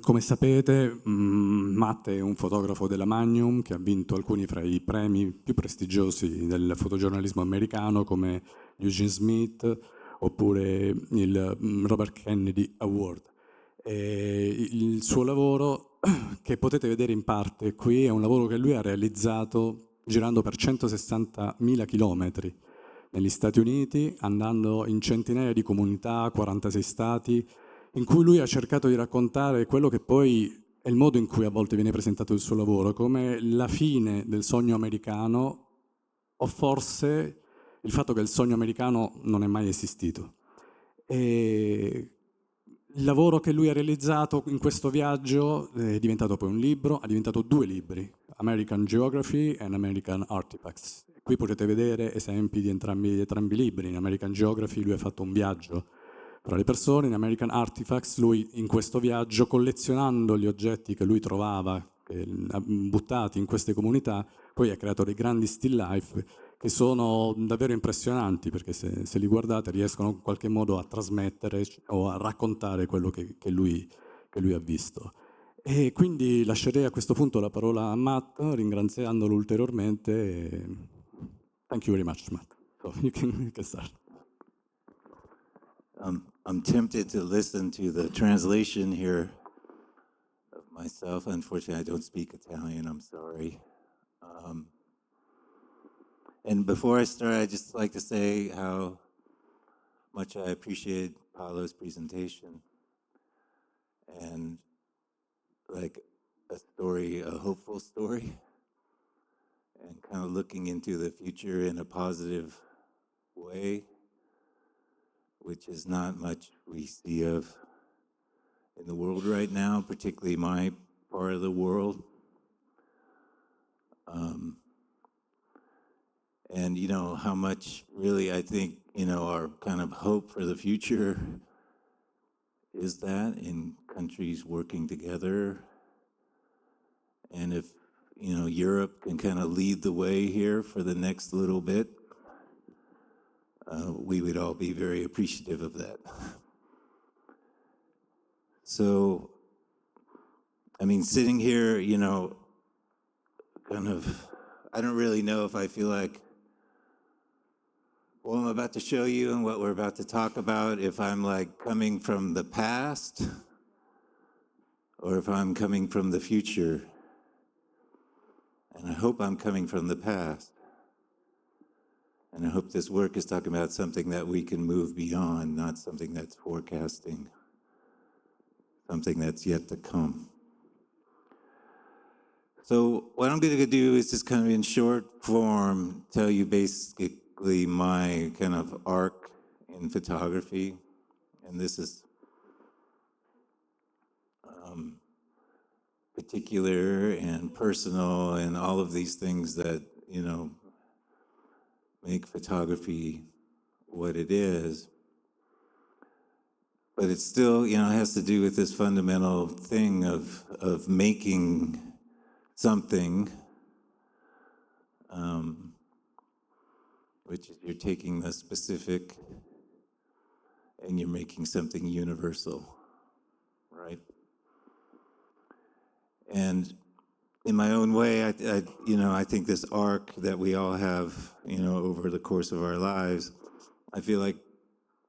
Come sapete, Matt è un fotografo della Magnum che ha vinto alcuni fra i premi più prestigiosi del fotogiornalismo americano come Eugene Smith oppure il Robert Kennedy Award. E il suo lavoro, che potete vedere in parte qui, è un lavoro che lui ha realizzato girando per 160.000 chilometri negli Stati Uniti, andando in centinaia di comunità, 46 stati, in cui lui ha cercato di raccontare quello che poi è il modo in cui a volte viene presentato il suo lavoro, come la fine del sogno americano o forse il fatto che il sogno americano non è mai esistito. E il lavoro che lui ha realizzato in questo viaggio è diventato poi un libro, ha diventato 2 libri, American Geography and American Artifacts. Qui potete vedere esempi di entrambi i libri. In American Geography lui ha fatto un viaggio tra le persone, in American Artifacts lui in questo viaggio, collezionando gli oggetti che lui trovava buttati in queste comunità, poi ha creato dei grandi still life che sono davvero impressionanti, perché se li guardate riescono in qualche modo a trasmettere o a raccontare quello che lui ha visto. E quindi lascerei a questo punto la parola a Matt, ringraziandolo ulteriormente. Thank you very much, Matt. So you can start. I'm tempted to listen to the translation here of myself. Unfortunately, I don't speak Italian. I'm sorry. And before I start, I'd just like to say how much I appreciate Paolo's presentation and like a story, a hopeful story, and kind of looking into the future in a positive way, which is not much we see of in the world right now, particularly my part of the world. And you know how much really I think, you know, our kind of hope for the future is that in countries working together. And if, you know, Europe can kind of lead the way here for the next little bit, we would all be very appreciative of that. So, I mean, sitting here, you know, kind of, I don't really know if I feel like what I'm about to show you and what we're about to talk about, if I'm like coming from the past or if I'm coming from the future. And I hope I'm coming from the past. And I hope this work is talking about something that we can move beyond, not something that's forecasting, something that's yet to come. So what I'm going to do is just kind of in short form tell you basically my kind of arc in photography. And this is particular and personal and all of these things that, you know, make photography what it is. But it still, you know, has to do with this fundamental thing of making something, which is you're taking the specific and you're making something universal, right? And in my own way, I think this arc that we all have, you know, over the course of our lives, I feel like,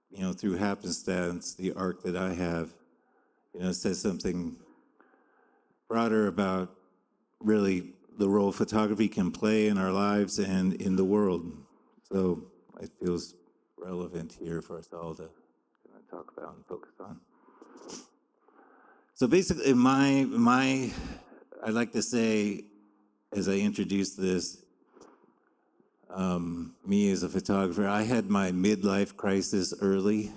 you know, through happenstance, the arc that I have, you know, says something broader about really the role photography can play in our lives and in the world. So it feels relevant here for us all to talk about and focus on. So basically, I'd like to say, as I introduce this, me as a photographer, I had my midlife crisis early.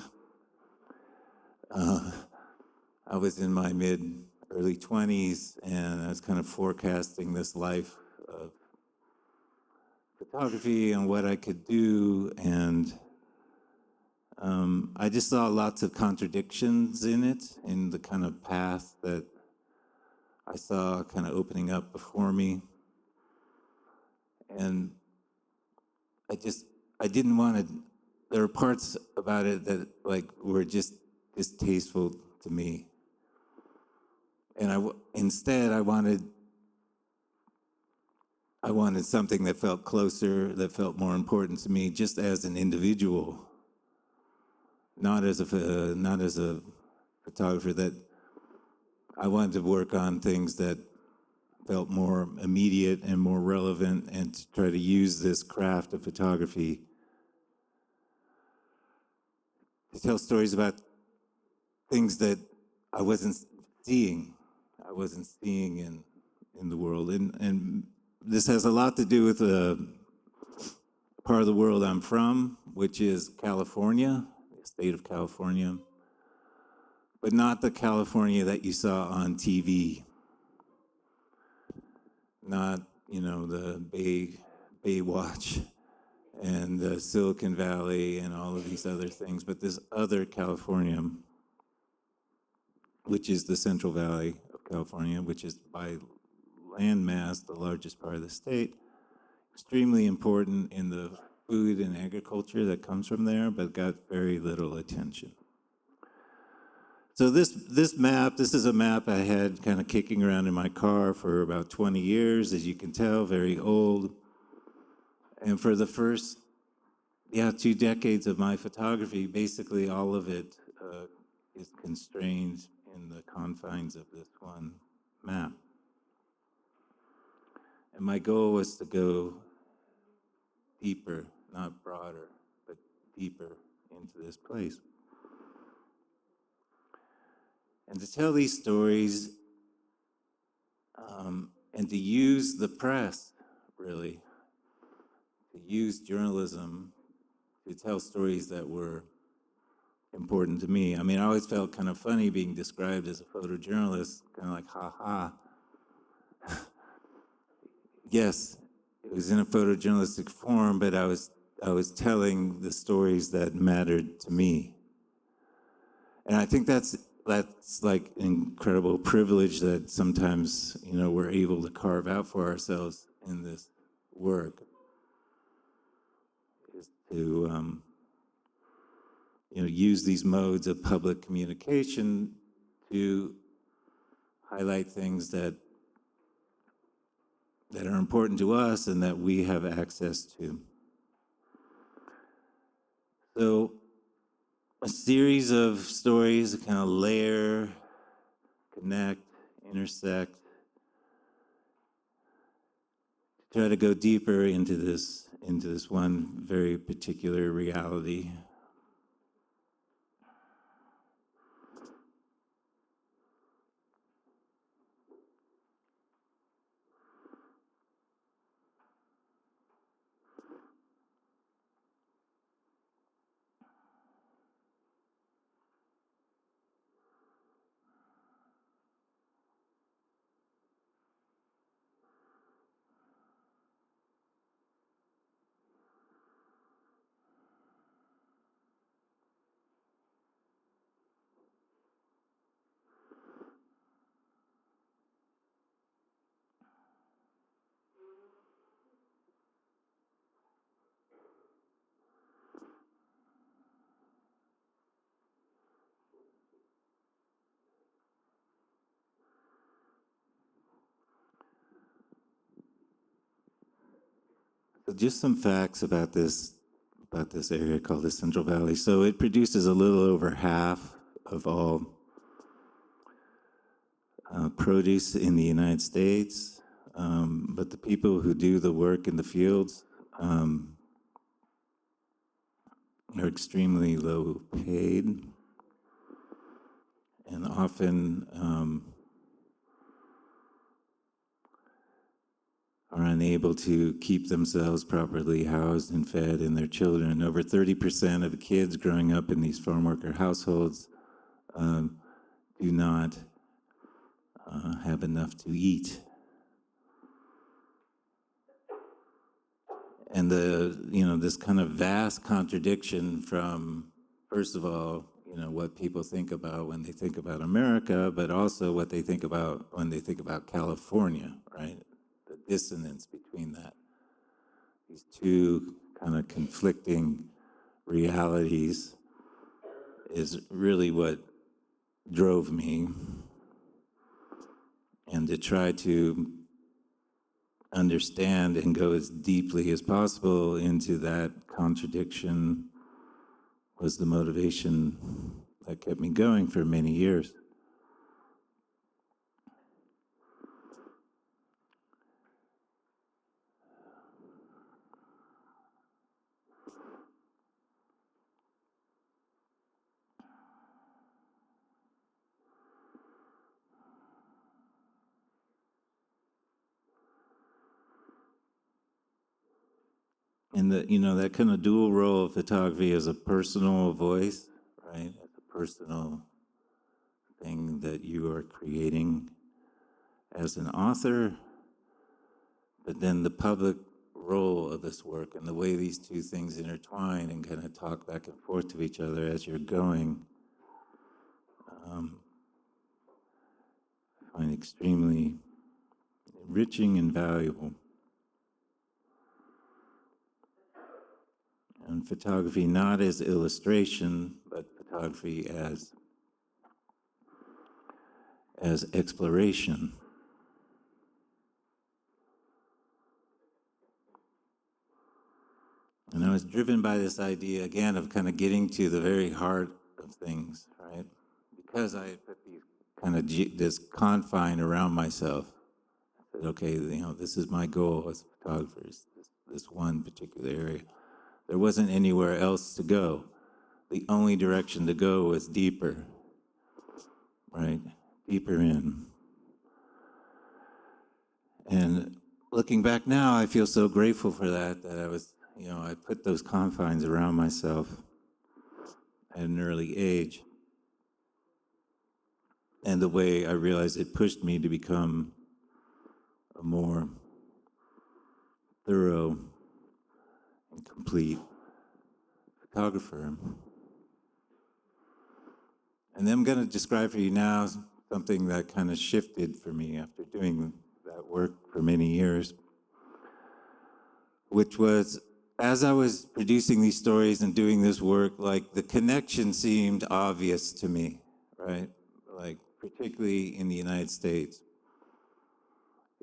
I was in my early 20s, and I was kind of forecasting this life of photography and what I could do, and I just saw lots of contradictions in it, in the kind of path that I saw kind of opening up before me. And I didn't want to, there were parts about it that like were just distasteful to me. And instead, I wanted something that felt closer, that felt more important to me, just as an individual, not as a photographer. That I wanted to work on things that felt more immediate and more relevant, and to try to use this craft of photography to tell stories about things that I wasn't seeing. In the world, and this has a lot to do with the part of the world I'm from, which is California, the state of California, but not the California that you saw on TV. Not, the Baywatch and the Silicon Valley and all of these other things, but this other California, which is the Central Valley of California, which is by landmass the largest part of the state, extremely important in the food and agriculture that comes from there, but got very little attention. So this map, this is a map I had kind of kicking around in my car for about 20 years, as you can tell, very old. And for the first, 2 decades of my photography, basically all of it is constrained in the confines of this one map. And my goal was to go deeper, not broader, but deeper into this place. And to tell these stories, and to use the press, really, to use journalism to tell stories that were important to me. I mean, I always felt kind of funny being described as a photojournalist, kind of like, ha. Yes, it was in a photojournalistic form, but I was telling the stories that mattered to me. And I think that's like an incredible privilege that sometimes, we're able to carve out for ourselves in this work, is to, use these modes of public communication to highlight things that are important to us and that we have access to. So a series of stories that kind of layer, connect, intersect, to try to go deeper into this one very particular reality. So just some facts about this area called the Central Valley. So it produces a little over half of all produce in the United States, but the people who do the work in the fields are extremely low paid, and often are unable to keep themselves properly housed and fed, and their children. Over 30% of the kids growing up in these farm worker households do not have enough to eat. And this kind of vast contradiction from, first of all, what people think about when they think about America, but also what they think about when they think about California, right? The dissonance between that, these two kind of conflicting realities, is really what drove me. and to try to understand and go as deeply as possible into that contradiction was the motivation that kept me going for many years. And that kind of dual role of photography as a personal voice, right? As a personal thing that you are creating as an author, but then the public role of this work and the way these two things intertwine and kind of talk back and forth to each other as you're going, I find extremely enriching and valuable. And photography not as illustration, but photography as exploration. And I was driven by this idea, again, of kind of getting to the very heart of things, right? Because I had put this confine around myself. I said, okay, this is my goal as a photographer, is this one particular area. There wasn't anywhere else to go. The only direction to go was deeper, right? Deeper in. And looking back now, I feel so grateful for that I put those confines around myself at an early age. And the way I realized it pushed me to become a more thorough and complete photographer. And then I'm going to describe for you now something that kind of shifted for me after doing that work for many years, which was, as I was producing these stories and doing this work, like the connection seemed obvious to me, right? Like particularly in the United States.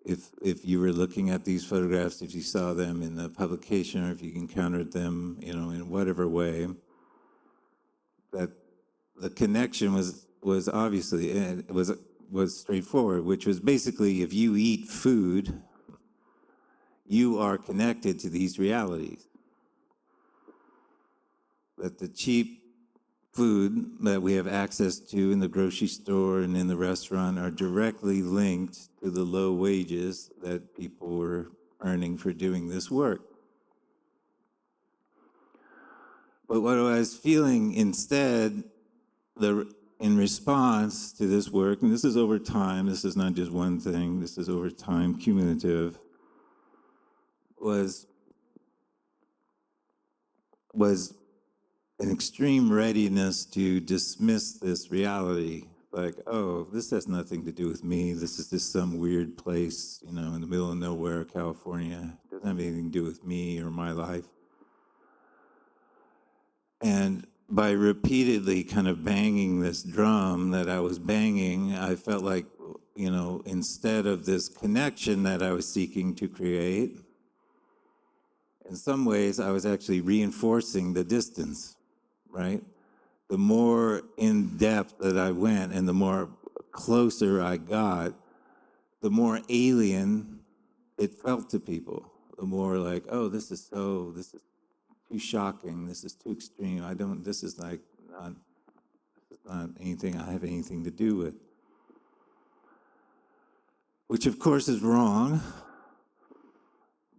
If you were looking at these photographs, if you saw them in the publication, or if you encountered them, in whatever way, that the connection was obviously, and was straightforward, which was basically, if you eat food, you are connected to these realities. That the cheap food that we have access to in the grocery store and in the restaurant are directly linked to the low wages that people were earning for doing this work. But what I was feeling instead, in response to this work, and this is over time, this is not just one thing, this is over time, cumulative, was an extreme readiness to dismiss this reality. Like, oh, this has nothing to do with me. This is just some weird place, in the middle of nowhere, California. It doesn't have anything to do with me or my life. And by repeatedly kind of banging this drum that I was banging, I felt like, instead of this connection that I was seeking to create, in some ways I was actually reinforcing the distance, right? The more in depth that I went and the more closer I got, the more alien it felt to people. The more like, oh, this is too shocking. This is too extreme. This is not anything I have anything to do with. Which of course is wrong.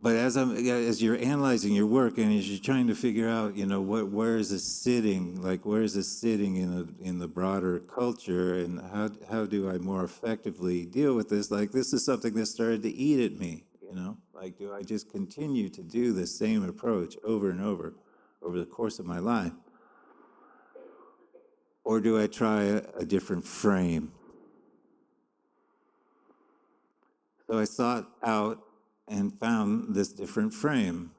But as you're analyzing your work and as you're trying to figure out, where is this sitting? Like, where is this sitting in the broader culture, and how do I more effectively deal with this? Like, this is something that started to eat at me. Like, do I just continue to do the same approach over and over the course of my life, or do I try a different frame? So I sought out and found this different frame.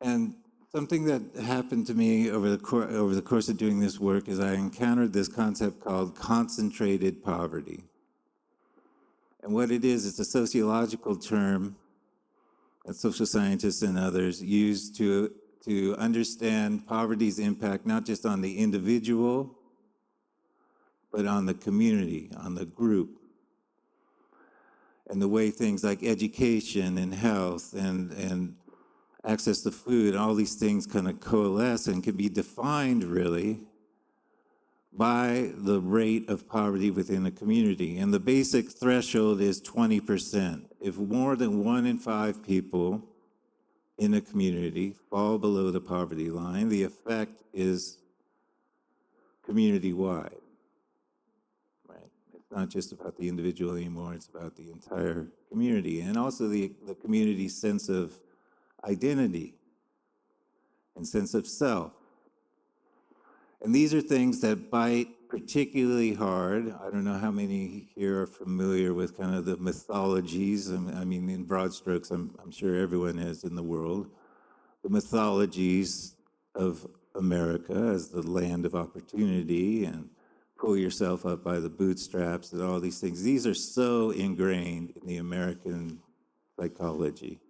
And something that happened to me over the course of doing this work is I encountered this concept called concentrated poverty. And what it is, it's a sociological term that social scientists and others use to understand poverty's impact, not just on the individual, but on the community, on the group. And the way things like education and health and access to food, all these things kind of coalesce and can be defined really by the rate of poverty within a community. And the basic threshold is 20%. If more than 1 in 5 people in a community fall below the poverty line, the effect is community-wide. Right? It's not just about the individual anymore, it's about the entire community. And also the community's sense of identity and sense of self. And these are things that bite particularly hard. I don't know how many here are familiar with kind of the mythologies. I mean, in broad strokes, I'm sure everyone is in the world. The mythologies of America as the land of opportunity and pull yourself up by the bootstraps and all these things. These are so ingrained in the American psychology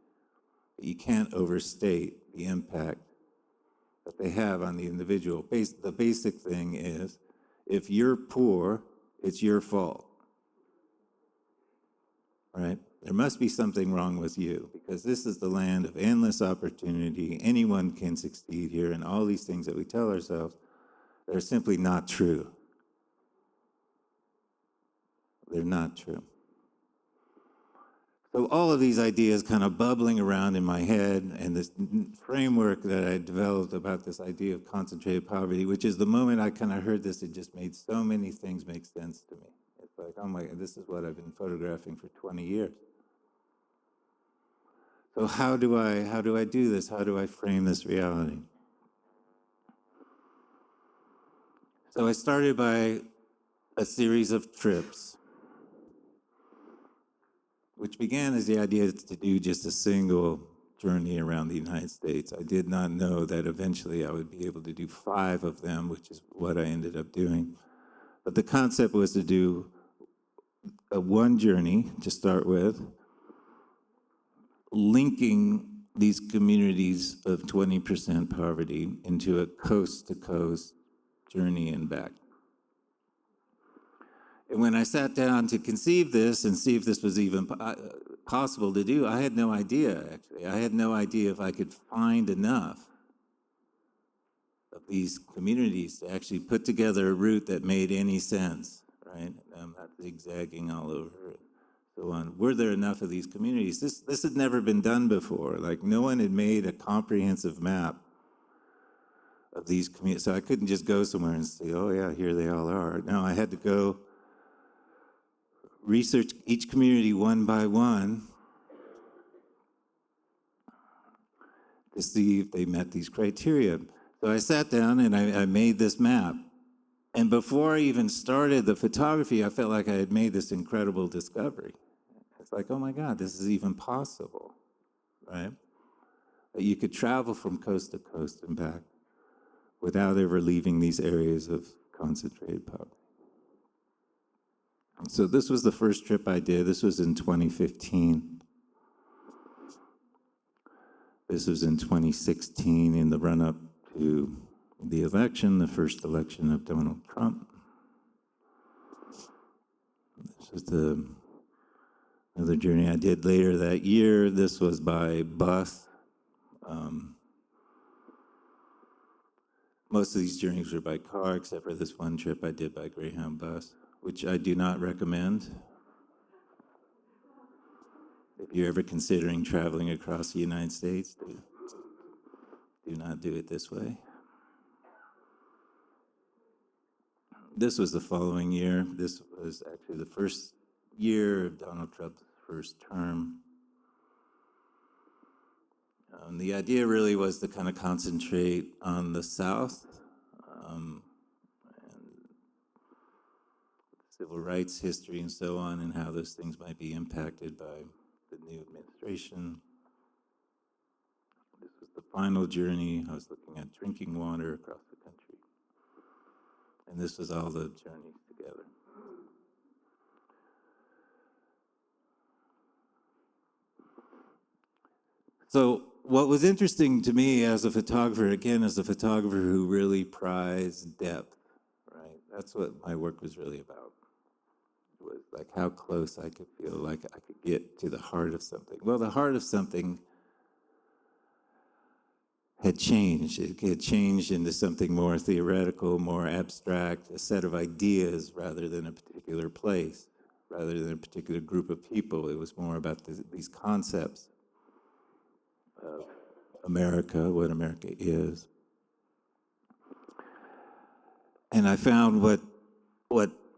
that you can't overstate the impact that they have on the individual. The basic thing is, if you're poor, it's your fault, right? There must be something wrong with you, because this is the land of endless opportunity. Anyone can succeed here, and all these things that we tell ourselves that are simply not true. They're not true. So all of these ideas kind of bubbling around in my head, and this framework that I developed about this idea of concentrated poverty, which is the moment I kind of heard this, it just made so many things make sense to me. It's like, oh my God, this is what I've been photographing for 20 years. So how do I do this? How do I frame this reality? So I started by a series of trips, which began as the idea to do just a single journey around the United States. I did not know that eventually I would be able to do 5 of them, which is what I ended up doing. But the concept was to do one journey to start with, linking these communities of 20% poverty into a coast-to-coast journey and back. And when I sat down to conceive this and see if this was even possible to do, I had no idea, actually. I had no idea if I could find enough of these communities to actually put together a route that made any sense, right? Not zigzagging all over and so on. Were there enough of these communities? This had never been done before. Like, no one had made a comprehensive map of these communities. So I couldn't just go somewhere and say, oh yeah, here they all are. No, I had to go research each community one by one to see if they met these criteria. So I sat down and I made this map. And before I even started the photography, I felt like I had made this incredible discovery. It's like, oh my God, this is even possible, right? That you could travel from coast to coast and back without ever leaving these areas of concentrated poverty. So this was the first trip I did. This was in 2015. This was in 2016 in the run-up to the election, the first election of Donald Trump. This was another journey I did later that year. This was by bus. Most of these journeys were by car, except for this one trip I did by Greyhound bus, which I do not recommend. If you're ever considering traveling across the United States, do not do it this way. This was the following year. This was actually the first year of Donald Trump's first term. The idea really was to kind of concentrate on the South and civil rights history and so on, and how those things might be impacted by the new administration. This was the final journey. I was looking at drinking water across the country. And this was all the journeys together. So what was interesting to me as a photographer, again, as a photographer who really prized depth, right? That's what my work was really about. It was like how close I could feel like I could get to the heart of something. Well, the heart of something had changed. It had changed into something more theoretical, more abstract, a set of ideas rather than a particular place, rather than a particular group of people. It was more about these concepts of America, what America is. And I found what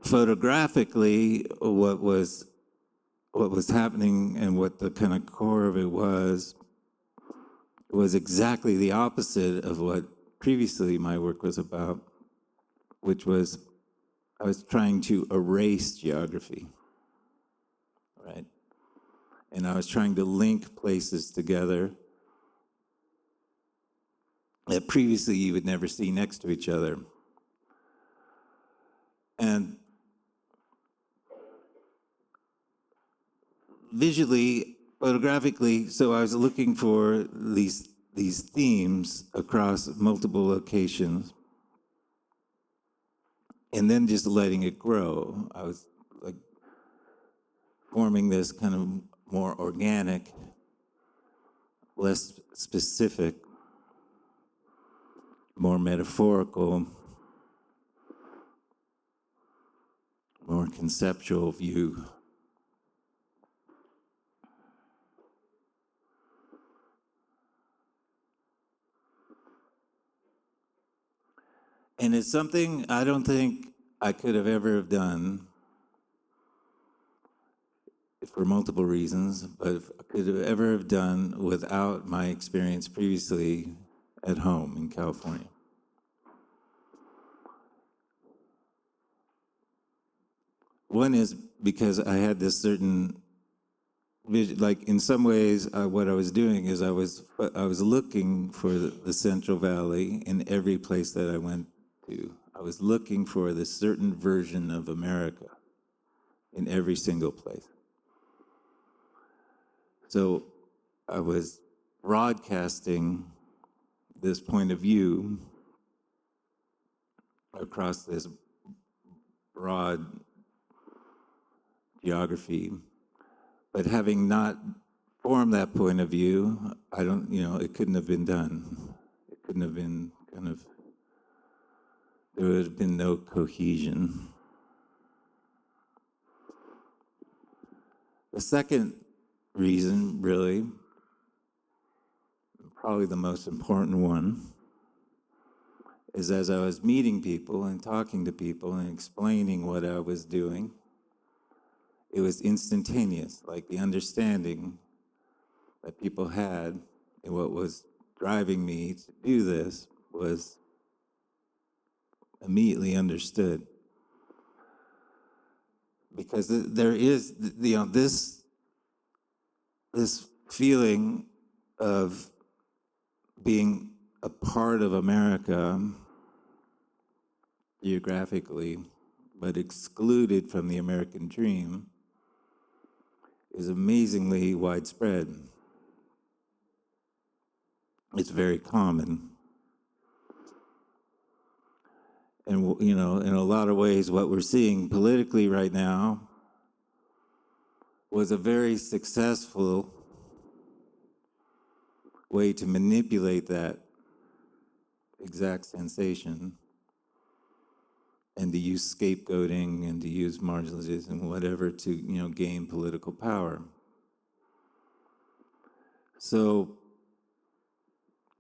photographically, what was happening and what the kind of core of it was exactly the opposite of what previously my work was about, which was I was trying to erase geography, right? And I was trying to link places together that previously you would never see next to each other. And visually, photographically, so I was looking for these themes across multiple locations and then just letting it grow. I was like forming this kind of more organic, less specific, more metaphorical, more conceptual view. And it's something I don't think I could have ever have done for multiple reasons, but I could have ever have done without my experience previously at home in California. One is because I had this certain vision, like in some ways, what I was doing is I was looking for the Central Valley in every place that I went to. I was looking for this certain version of America in every single place. So I was broadcasting this point of view across this broad geography, but having not formed that point of view, it couldn't have been done. It couldn't have been there would have been no cohesion. The second reason, really, probably the most important one, is as I was meeting people and talking to people and explaining what I was doing, it was instantaneous, like the understanding that people had and what was driving me to do this was immediately understood. Because there is, this feeling of being a part of America geographically, but excluded from the American dream, is amazingly widespread. It's very common. And, in a lot of ways, what we're seeing politically right now was a very successful way to manipulate that exact sensation and to use scapegoating and to use marginalization and whatever to, gain political power. So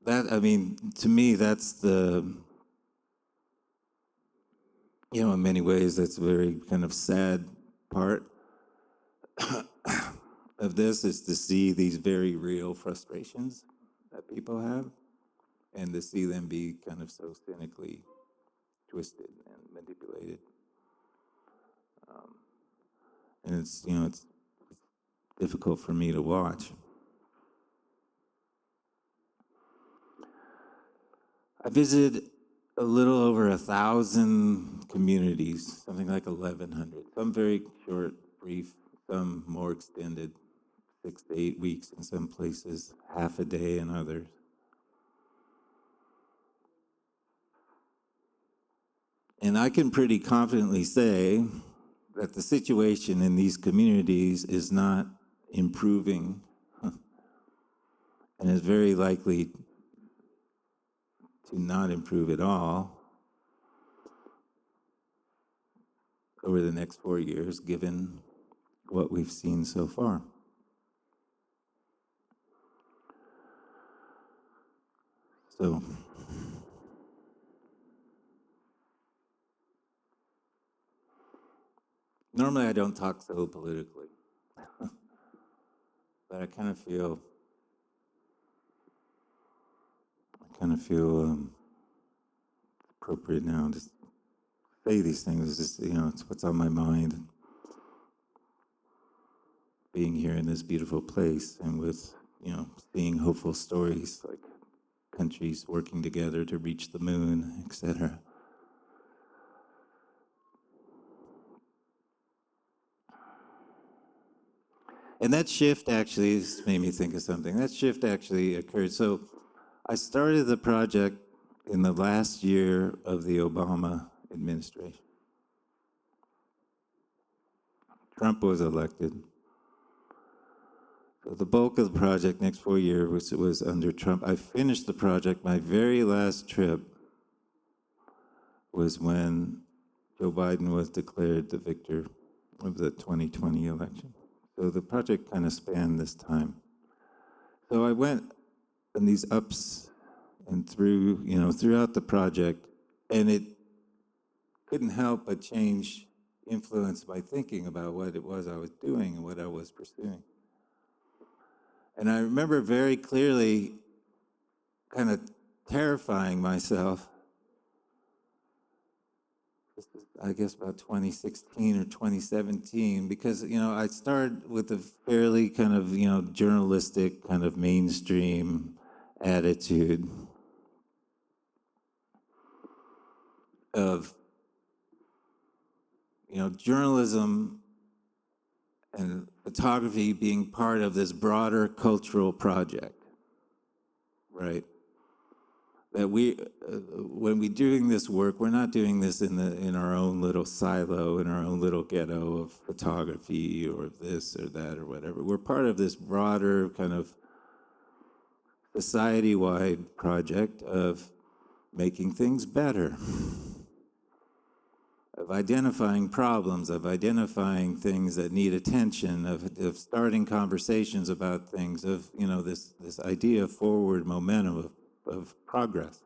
that, to me, that's the, in many ways, that's a very kind of sad part of this, is to see these very real frustrations that people have and to see them be kind of so cynically twisted and manipulated. And it's difficult for me to watch. I visited a little over 1,000 communities, something like 1,100. Some very short, brief, some more extended, 6 to 8 weeks in some places, half a day in others. And I can pretty confidently say that the situation in these communities is not improving and is very likely to not improve at all over the next 4 years, given what we've seen so far. So, normally I don't talk so politically, but I kind of feel appropriate now to say these things. It's just, it's what's on my mind. Being here in this beautiful place and with, seeing hopeful stories like countries working together to reach the moon, etc. And that shift actually has made me think of something. That shift actually occurred. So I started the project in the last year of the Obama administration. Trump was elected. So the bulk of the project next 4 years was under Trump. I finished the project. My very last trip was when Joe Biden was declared the victor of the 2020 election. So the project kind of spanned this time. So I went in these ups and through, throughout the project, and it couldn't help but change, influenced by thinking about what it was I was doing and what I was pursuing. And I remember very clearly kind of terrifying myself, I guess about 2016 or 2017, because, I started with a fairly kind of, journalistic kind of mainstream attitude of, journalism and photography being part of this broader cultural project, right? That when we're doing this work, we're not doing this in our own little silo, in our own little ghetto of photography or this or that or whatever. We're part of this broader kind of society-wide project of making things better, of identifying problems, of identifying things that need attention, of starting conversations about things, of this idea of forward momentum, of progress.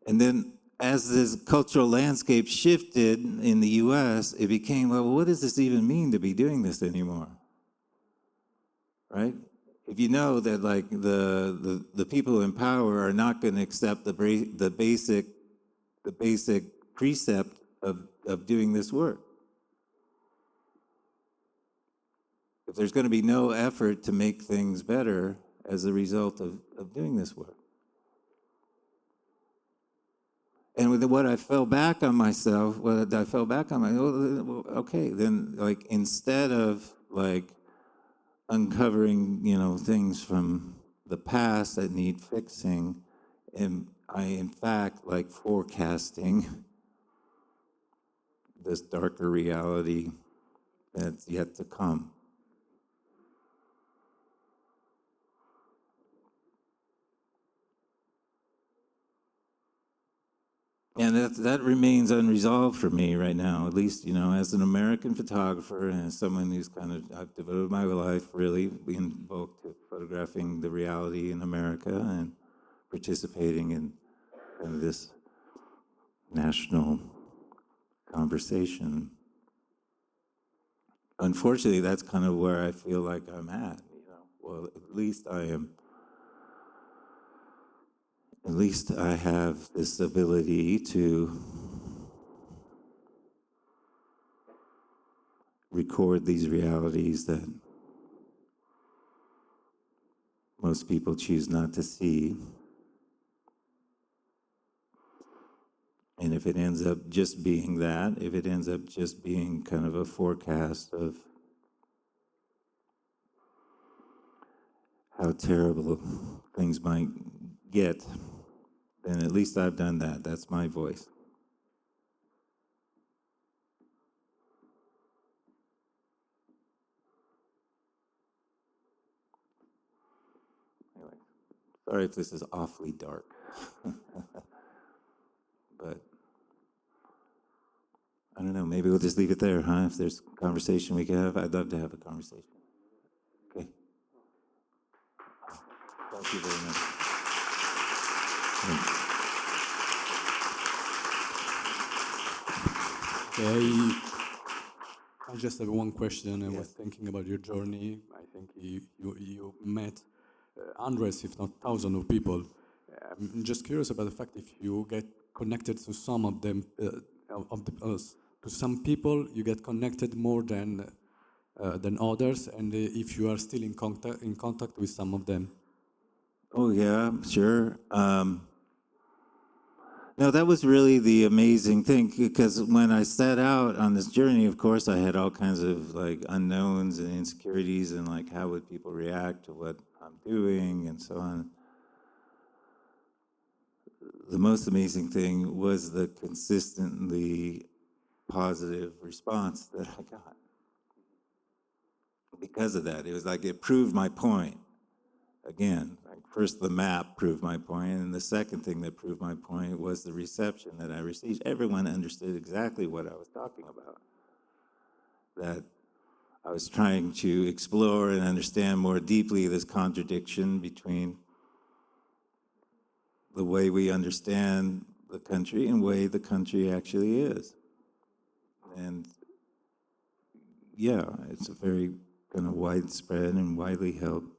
And then as this cultural landscape shifted in the US, it became, well, what does this even mean to be doing this anymore? Right? If you know that like the people in power are not going to accept the basic precept of doing this work. If there's going to be no effort to make things better as a result of doing this work. And with what I fell back on myself, okay, then like instead of like uncovering, things from the past that need fixing, and I in fact like forecasting this darker reality that's yet to come. And that remains unresolved for me right now, at least, as an American photographer and as someone who's I've devoted my life really being both to photographing the reality in America and participating in kind of this national conversation. Unfortunately, that's kind of where I feel like I'm at, Well, at least I have this ability to record these realities that most people choose not to see. And if it ends up just being that, if it ends up just being kind of a forecast of how terrible things might get, then at least I've done that. That's my voice. Anyway, sorry if this is awfully dark. But I don't know, maybe we'll just leave it there, huh? If there's a conversation we can have, I'd love to have a conversation. Okay. Thank you very much. Okay. I just have one question. I was Yes. thinking about your journey. I think you met hundreds, if not thousands, of people. I'm just curious about the fact if you get connected to some of them, to some people, you get connected more than others, and if you are still in contact with some of them. Oh, yeah, sure. No, that was really the amazing thing, because when I set out on this journey, of course, I had all kinds of like unknowns and insecurities and like how would people react to what I'm doing and so on. The most amazing thing was the consistently positive response that I got. Because of that, it was like it proved my point. Again, like first the map proved my point, and the second thing that proved my point was the reception that I received. Everyone understood exactly what I was talking about. That I was trying to explore and understand more deeply this contradiction between the way we understand the country and the way the country actually is. And yeah, it's a very kind of widespread and widely held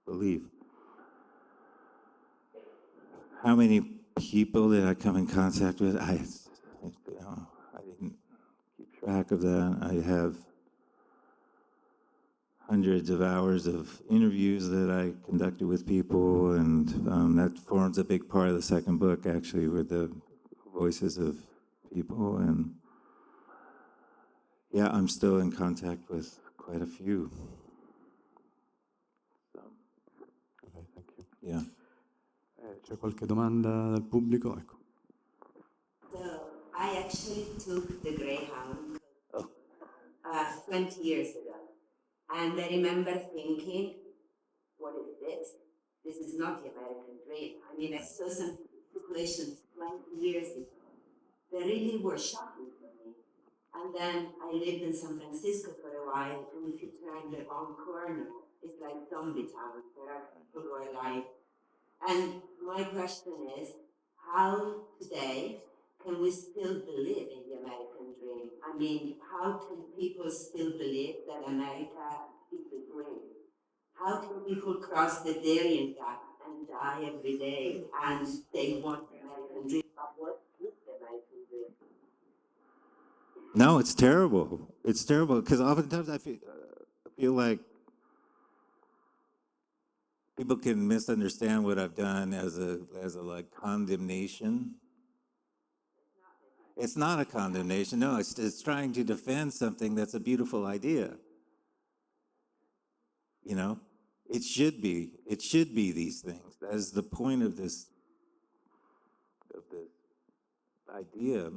belief. How many people did I come in contact with? I didn't keep track of that. I have hundreds of hours of interviews that I conducted with people, and that forms a big part of the second book, actually, with the voices of people. And yeah, I'm still in contact with quite a few. So, Okay, thank you. yeah. C'è qualche domanda dal pubblico? Ecco. So I actually took the Greyhound Oh. 20 years ago. And I remember thinking, what is this? This is not the American dream. I mean, I saw some situations 20 years ago that really were shocking for me. And then I lived in San Francisco for a while, and if you turn the wrong corner, it's like zombie town. There are people who are alive. And my question is, how today can we still believe in the American dream? I mean, how can people still believe that America is the dream? How can people cross the Darien Gap and die every day and they want the American dream? But what is the American dream? No, it's terrible. It's terrible, because oftentimes I feel like people can misunderstand what I've done as a like condemnation. It's not a condemnation. No, it's trying to defend something that's a beautiful idea. You know, it should be these things. That is the point of this idea.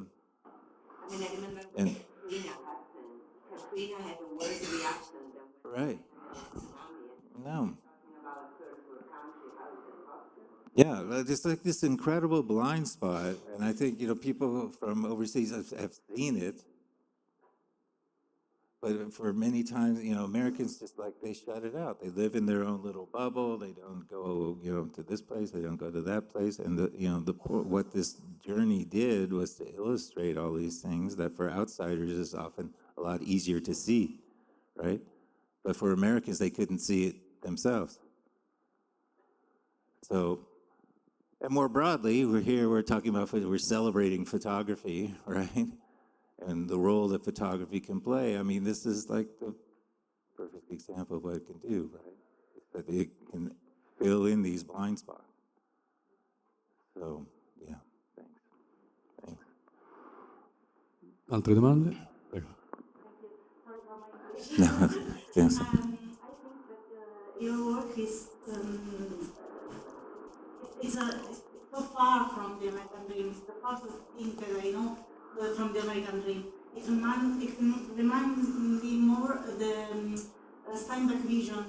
I mean, I remember And when Katrina happened. Katrina had a worse reaction than when right. we had a tsunami. And No. talking about a third world country, how is it possible? Yeah, it's like this incredible blind spot, and I think people from overseas have seen it, but for many times, Americans just like they shut it out. They live in their own little bubble. They don't go, to this place. They don't go to that place. And what this journey did was to illustrate all these things that for outsiders is often a lot easier to see, right? But for Americans, they couldn't see it themselves. So. And more broadly, we're talking about, we're celebrating photography, right? And the role that photography can play. I mean, this is like the perfect example of what it can do, right? That it can fill in these blind spots. So, yeah, thanks. Altre domande? Prego. No, thanks. I think that your work is it's so far from the American dream. It's the farthest thing that I know from the American dream. It reminds me more the Steinbeck vision.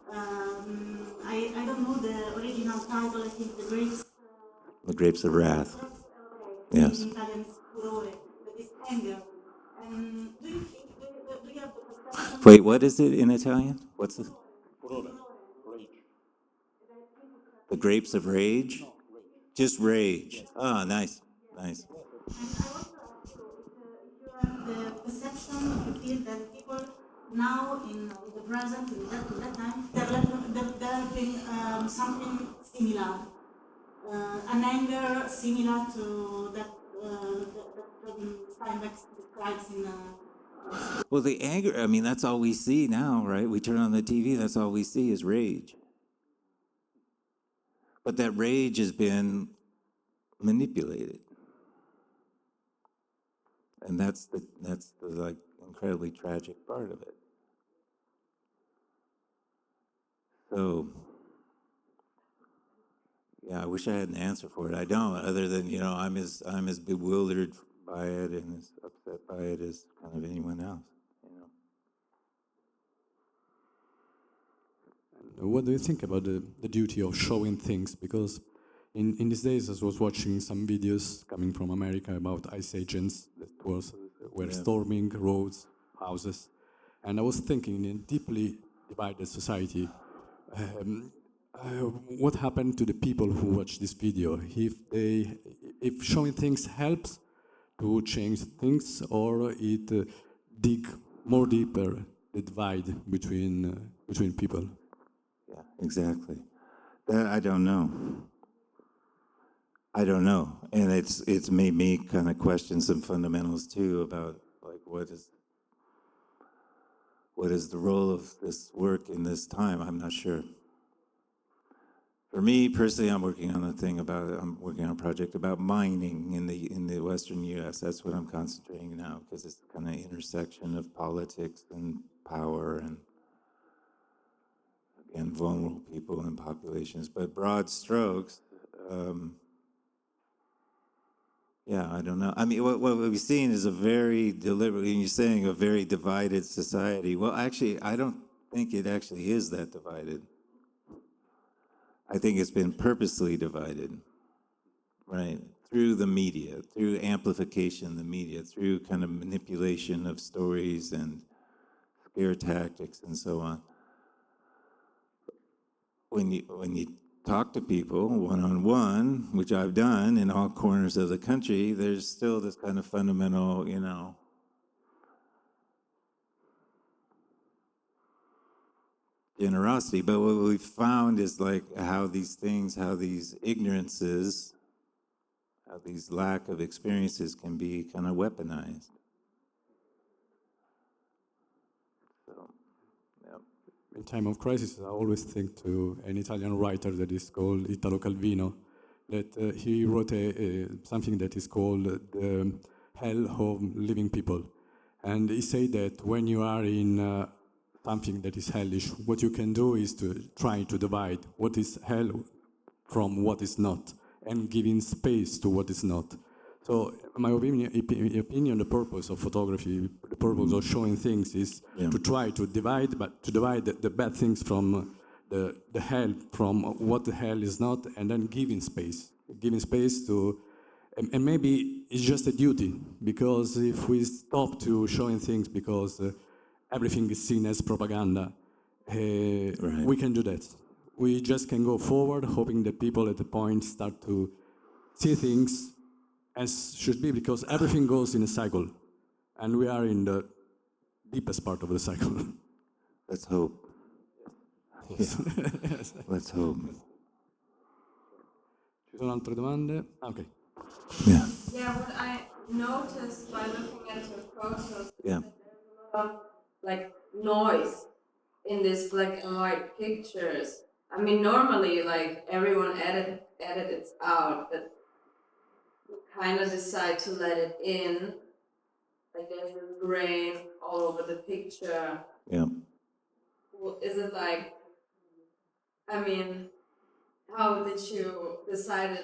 I don't know the original title. I think the grapes. The Grapes of Wrath. Yes. Yes. In Italian, furore, that is anger. And do you think do you have the perception? Wait, what is it in Italian? What's it? The Grapes of Rage? Just rage. Ah, nice, nice. And I want to ask you if you have the perception, if you feel that people now in the present, in that time, they're developing something similar, an anger similar to that Steinbeck describes in. Well, the anger, I mean, that's all we see now, right? We turn on the TV, that's all we see is rage. But that rage has been manipulated. And that's the like incredibly tragic part of it. So yeah, I wish I had an answer for it. I don't, other than, you know, I'm as bewildered by it and as upset by it as kind of anyone else, you know. What do you think about the duty of showing things? Because in these days, I was watching some videos coming from America about ICE agents that were storming roads, houses, and I was thinking in a deeply divided society, what happened to the people who watch this video? If showing things helps to change things, or it dig more deeper the divide between people. Yeah, exactly. That I don't know. I don't know, and it's made me kind of question some fundamentals too about like what is the role of this work in this time. I'm not sure. For me personally, I'm working on a project about mining in the Western U.S. That's what I'm concentrating now, because it's the kind of intersection of politics and power and vulnerable people and populations. But broad strokes, yeah, I don't know. I mean, what we've seen is a very deliberately, and you're saying a very divided society. Well, actually, I don't think it actually is that divided. I think it's been purposely divided, right? Through the media, through amplification of the media, through kind of manipulation of stories and scare tactics and so on. When you talk to people one-on-one, which I've done in all corners of the country, there's still this kind of fundamental, you know, generosity. But what we've found is like how these ignorances, how these lack of experiences can be kind of weaponized. So, yeah. In time of crisis, I always think to an Italian writer that is called Italo Calvino, that he wrote something that is called the hell of living people. And he said that when you are in something that is hellish, what you can do is to try to divide what is hell from what is not, and giving space to what is not. So, my opinion, the purpose of photography, the purpose of showing things is to try to divide, but to divide the bad things from the hell, from what the hell is not, and then giving space to, and maybe it's just a duty, because if we stop to showing things because everything is seen as propaganda, we can do that. We just can go forward, hoping that people at the point start to see things as should be, because everything goes in a cycle, and we are in the deepest part of the cycle. Let's hope. Yes. Let's hope. Ci sono altre domande? Okay. Yeah. Yeah, what I noticed by looking at your photos Yeah. is that there's a lot of like noise in these black and white pictures. I mean, normally like everyone edits out, but you kind of decide to let it in. like there's this grain all over the picture. Yeah. Is it like, I mean, how did you decide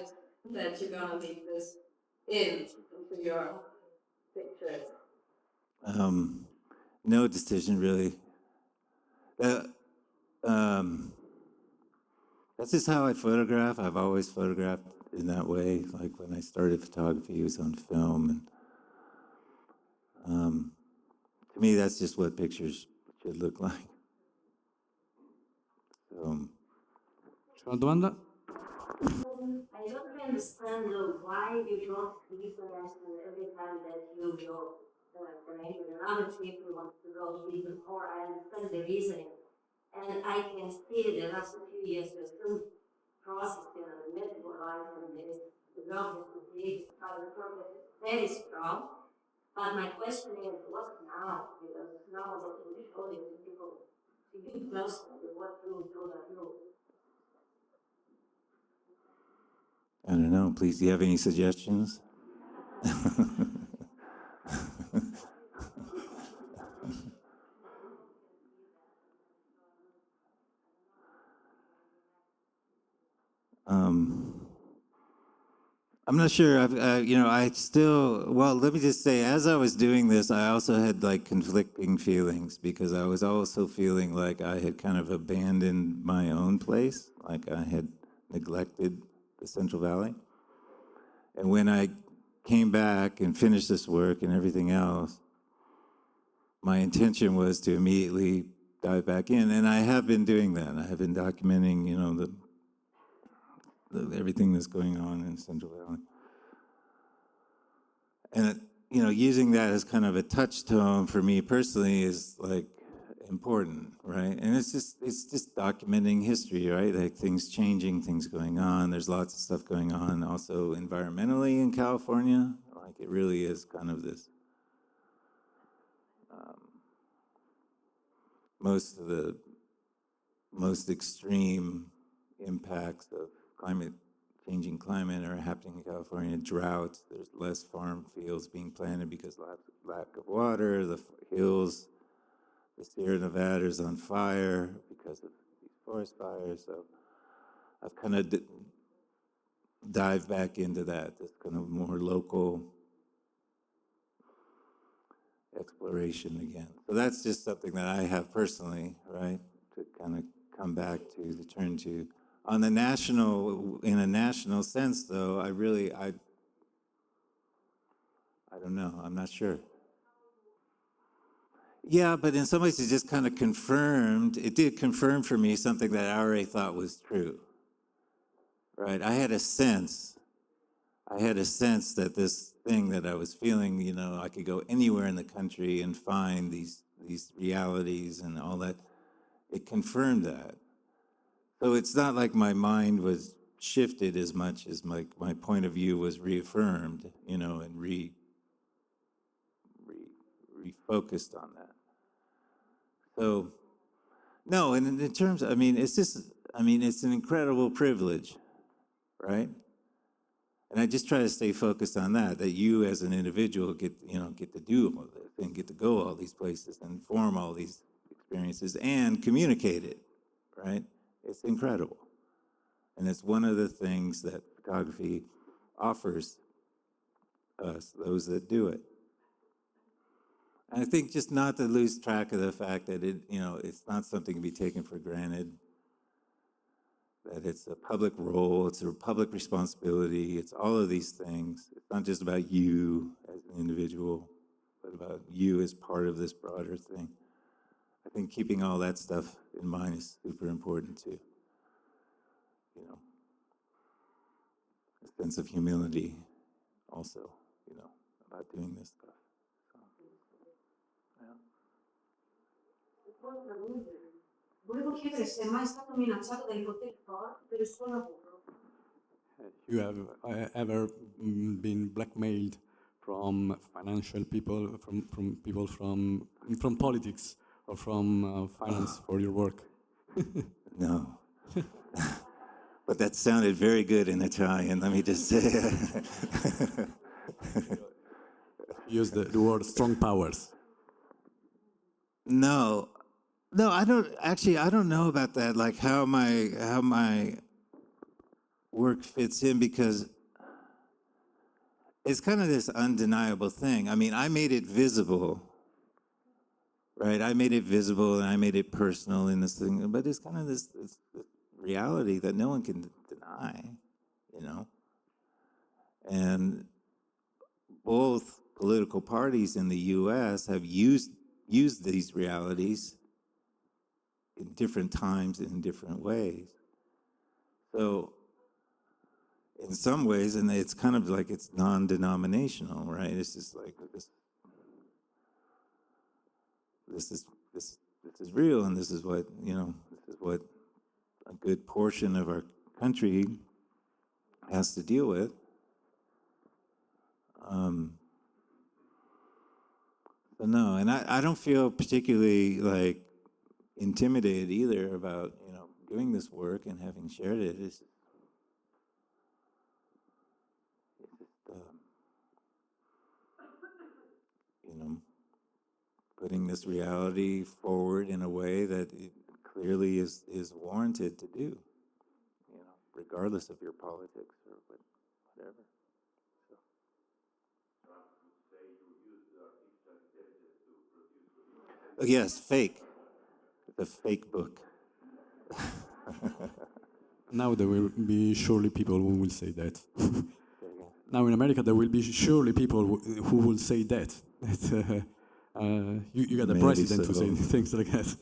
that you're gonna leave this into your pictures? No decision really. That's just how I photograph. I've always photographed in that way. Like when I started photography, it was on film, and to me, that's just what pictures should look like. So, C'è una domanda? I don't really understand why you don't leave the national every time that you go connect with another trip you want to go even more. I understand the reasoning. And I can see the last few years you're still processing on the medical life and there is the love that the progress is very strong. But my question is, what now? Because now what we show you people to you personally, what you do not know. I don't know. Please, do you have any suggestions? I'm not sure. Well, let me just say, as I was doing this, I also had like conflicting feelings because I was also feeling like I had kind of abandoned my own place, like I had neglected the Central Valley. And when I came back and finished this work and everything else, my intention was to immediately dive back in, and I have been doing that. I have been documenting, everything that's going on in Central Valley. And, using that as kind of a touchstone for me personally is like important, right? And it's just documenting history, right? Like things changing, things going on. There's lots of stuff going on also environmentally in California. Like it really is kind of this, most of the most extreme impacts of changing climate are happening in California. Droughts, there's less farm fields being planted because lack of water, the hills, the Sierra Nevada is on fire because of these forest fires. So I've kind of dived back into that, this kind of more local exploration again. So that's just something that I have personally, right, to kind of come back to turn to. In a national sense, though, I don't know. I'm not sure. Yeah, but in some ways it just kind of it did confirm for me something that I already thought was true, right? I had a sense that this thing that I was feeling, I could go anywhere in the country and find these realities and all that. It confirmed that. So it's not like my mind was shifted as much as my point of view was reaffirmed, and refocused on that. So, no, and in terms, it's an incredible privilege, right? And I just try to stay focused on that you as an individual get to do all this and get to go all these places and form all these experiences and communicate it, right? It's incredible. And it's one of the things that photography offers us, those that do it. And I think just not to lose track of the fact that it's not something to be taken for granted, that it's a public role, it's a public responsibility, it's all of these things. It's not just about you as an individual, but about you as part of this broader thing. I think keeping all that stuff in mind is super important too. A sense of humility also, about doing this stuff. So, yeah. Volevo chiedere se è mai stato minacciato dai poteri forti per il suo lavoro. You have ever been blackmailed from financial people, from people from politics or from finance for your work? No. But that sounded very good in Italian, let me just say. use the word strong powers. No, no, I don't actually. I don't know about that. Like how my work fits in, because it's kind of this undeniable thing. I mean, I made it visible, right? I made it visible and I made it personal in this thing. But it's kind of this reality that no one can deny, you know. And both political parties in the U.S. have used these realities in different times in different ways. So in some ways, and it's kind of like it's non-denominational, right? It's just like this is real, and this is what, you know, this is what a good portion of our country has to deal with. So no, and I don't feel particularly like intimidated either about, you know, doing this work and having shared it. It's just you know, putting this reality forward in a way that it clearly is warranted to do, you know, regardless of your politics or whatever. So. Yes, fake. The fake book. Now there will be surely people who will say that. Now in America there will be surely people who will say that. You got a Maybe president who so. say things like that.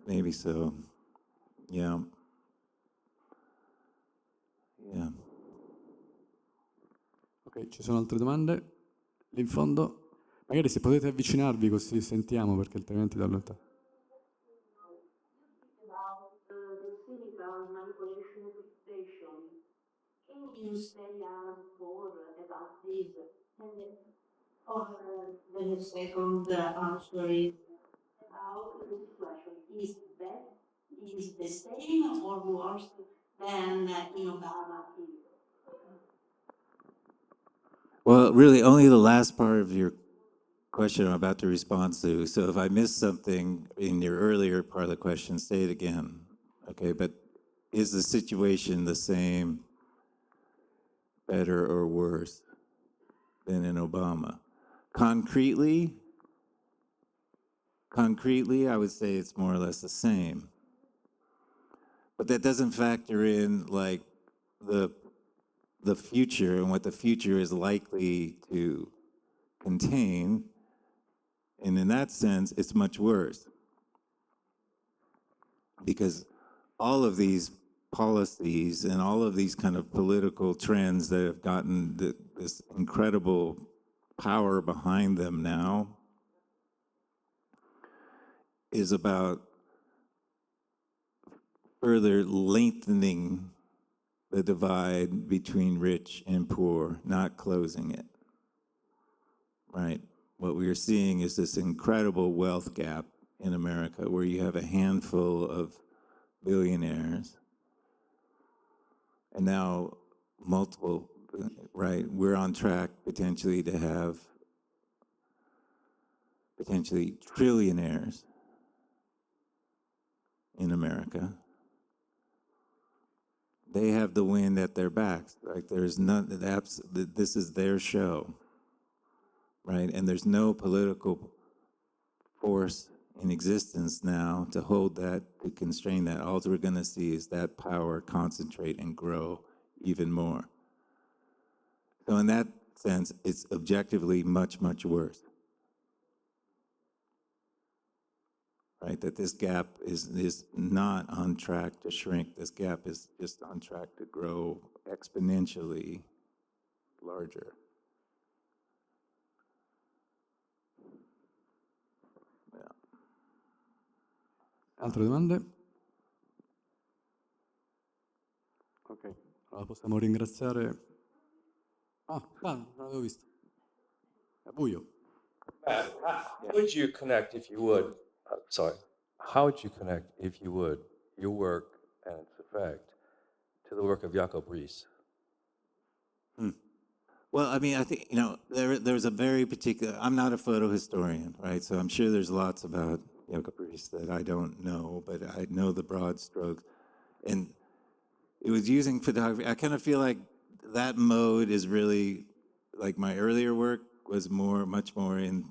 Maybe so. Yeah. Yeah. Ok, ci sono altre domande? Lì in fondo? Magari se potete avvicinarvi così sentiamo, perché altrimenti da lontano. About the physical manipulation of station. Can you say more about this? And the second answer is how the situation is that is the same or worse than in Obama period? Well, really, only the last part of your question I'm about to respond to. So if I missed something in your earlier part of the question, say it again. Okay, but is the situation the same, better, or worse than in Obama? Concretely, I would say it's more or less the same. But that doesn't factor in like the future and what the future is likely to contain. And in that sense, it's much worse. Because all of these policies and all of these kind of political trends that have gotten this incredible power behind them now is about further lengthening the divide between rich and poor, not closing it, right? What we are seeing is this incredible wealth gap in America where you have a handful of billionaires and now multiple, right? We're on track potentially to have potentially trillionaires in America. They have the wind at their backs. Like there's none, this is their show, right? And there's no political force in existence now to hold that, to constrain that. All we're going to see is that power concentrate and grow even more. So in that sense, it's objectively much, much worse. Right, that this gap is not on track to shrink. This gap is just on track to grow exponentially larger. Yeah. Altre domande? Ok, allora possiamo ringraziare... non l'avevo visto. È buio. How would you connect, if you would, how would you connect, if you would, your work and its effect to the work of Jacob Riis? Well, I mean, I think, there's a very particular, I'm not a photo historian, right? So I'm sure there's lots about Jacob Riis that I don't know, but I know the broad strokes. And it was using photography. I kind of feel like that mode is really, like my earlier work was much more in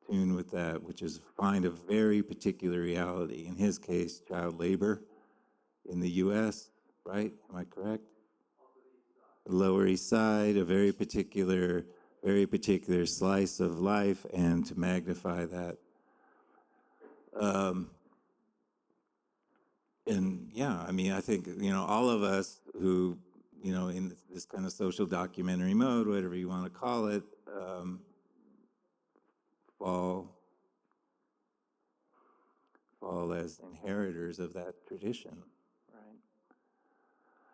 tune with that, which is find a very particular reality. In his case, child labor in the US, right? Am I correct? The Lower East Side, a very particular slice of life, and to magnify that. And yeah, I mean, I think, all of us who, in this kind of social documentary mode, whatever you want to call it, fall as inheritors of that tradition, right?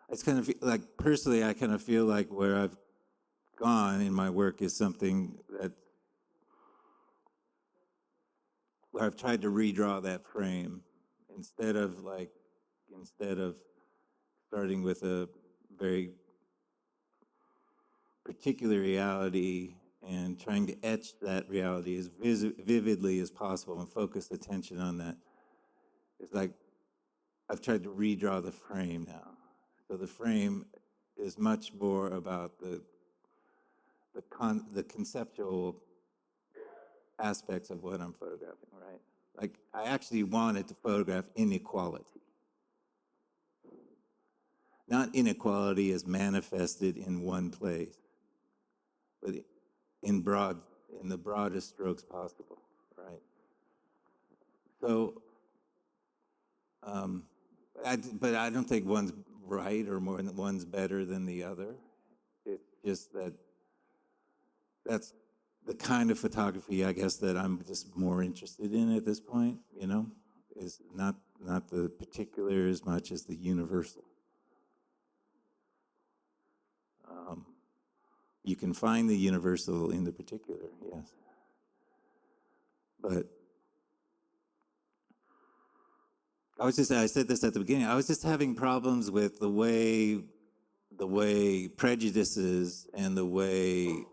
It's kind of like, personally, I kind of feel like where I've gone in my work is something where I've tried to redraw that frame instead of starting with a very particular reality and trying to etch that reality as vividly as possible and focus attention on that. It's like I've tried to redraw the frame now. So the frame is much more about the conceptual aspects of what I'm photographing, right? Like, I actually wanted to photograph inequality. Not inequality as manifested in one place, but in the broadest strokes possible, right? So, but I don't think one's right or one's better than the other. It's just that's the kind of photography, I guess, that I'm just more interested in at this point, is not the particular as much as the universal. You can find the universal in the particular, yes. But I said this at the beginning, I was just having problems with the way prejudices and the way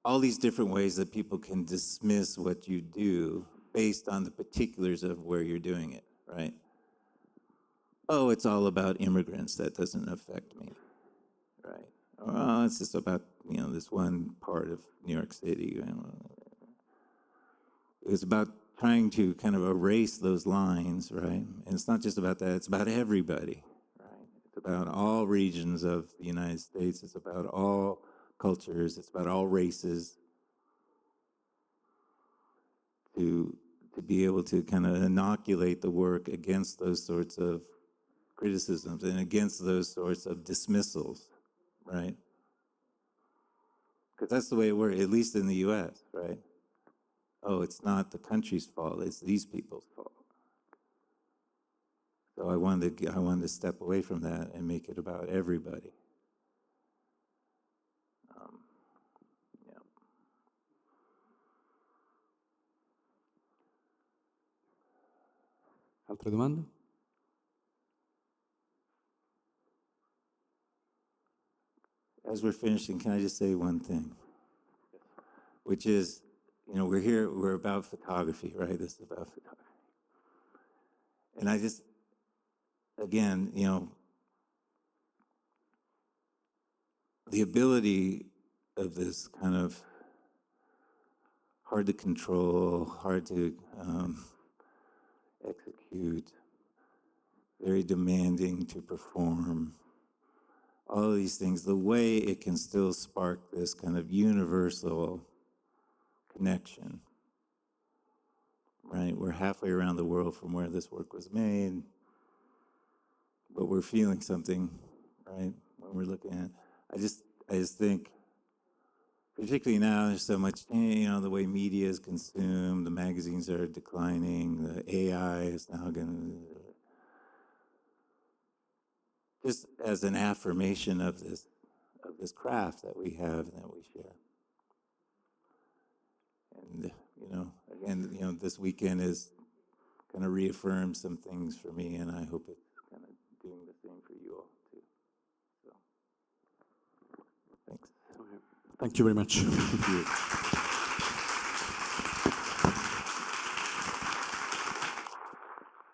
all these different ways that people can dismiss what you do based on the particulars of where you're doing it, right? Oh, it's all about immigrants, that doesn't affect me, right? Oh, it's just about, this one part of New York City. It's about trying to kind of erase those lines, right? And it's not just about that, it's about everybody, right? It's about all regions of the United States, it's about all cultures, it's about all races, to be able to kind of inoculate the work against those sorts of criticisms and against those sorts of dismissals, right? Because that's the way it works, at least in the US, right? Oh, it's not the country's fault, it's these people's fault. So I wanted to step away from that and make it about everybody. Yeah. Altre domande? As we're finishing, can I just say one thing? Which is, we're about photography, right? This is about photography. And I just, again, the ability of this kind of hard to control, hard to execute, very demanding to perform, all of these things, the way it can still spark this kind of universal connection, right? We're halfway around the world from where this work was made, but we're feeling something, right? When we're looking at, I just think, particularly now, there's so much, the way media is consumed, the magazines are declining, the AI is now going to, just as an affirmation of this craft that we have and that we share. And, again, this weekend is going to reaffirm some things for me, and I hope it's kind of doing the same for you all, too. So, Thank you very much. Thank you.